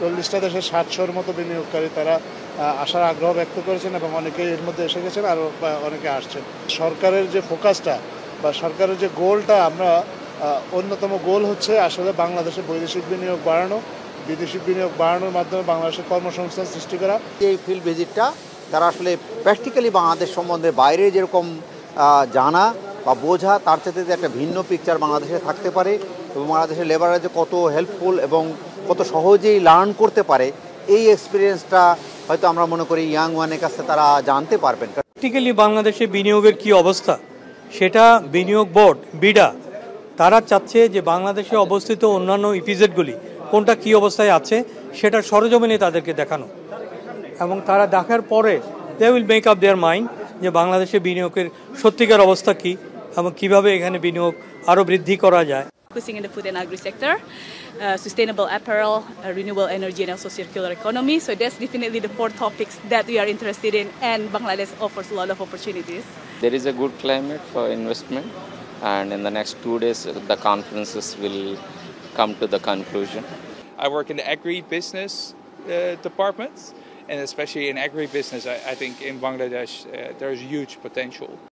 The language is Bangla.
40টা দেশের 700-র মতো বিনিয়োগকারী তারা আসার আগ্রহ ব্যক্ত করেছেন এবং অনেকেই এর মধ্যে এসে গেছেন, আরও অনেকে আসছেন। সরকারের যে ফোকাসটা বা সরকারের যে গোলটা, আমরা অন্যতম গোল হচ্ছে আসলে বাংলাদেশে বৈদেশিক বিনিয়োগ বাড়ানো, বিদেশি বিনিয়োগ বাড়ানোর মাধ্যমে বাংলাদেশের কর্মসংস্থান সৃষ্টি করা। এই ফিল্ড ভিজিটটা তারা আসলে প্র্যাকটিক্যালি বাংলাদেশ সম্বন্ধে বাইরে যেরকম জানা বা বোঝা, তার সাথে একটা ভিন্ন পিকচার বাংলাদেশে থাকতে পারে এবং বাংলাদেশের লেবাররা যে কত হেল্পফুল এবং কত সহজেই লার্ন করতে পারে, এই এক্সপিরিয়েন্সটা হয়তো আমরা মনে করি ইয়াং ওয়ানের কাছে তারা জানতে পারবেন। প্র্যাকটিক্যালি বাংলাদেশে বিনিয়োগের কি অবস্থা সেটা বিনিয়োগ বোর্ড বিডা তারা চাচ্ছে যে বাংলাদেশে অবস্থিত অন্যান্য ইপিজেডগুলি কোনটা কি অবস্থায় আছে সেটা সরজমিনে তাদেরকে দেখানো, এবং তারা দেখার পরে they will make up their mind যে বাংলাদেশে বিনিয়োগের সত্যিকার অবস্থা কী এবং কীভাবে এখানে বিনিয়োগ আরও বৃদ্ধি করা যায়। Focusing in the food and agri sector, sustainable apparel, renewable energy, and also circular economy. So that's definitely the 4 topics that we are interested in, and Bangladesh offers a lot of opportunities. There is a good climate for investment, and in the next 2 days, the conferences will come to the conclusion. I work in the agri-business departments, and especially in agribusiness, I think in Bangladesh there's huge potential.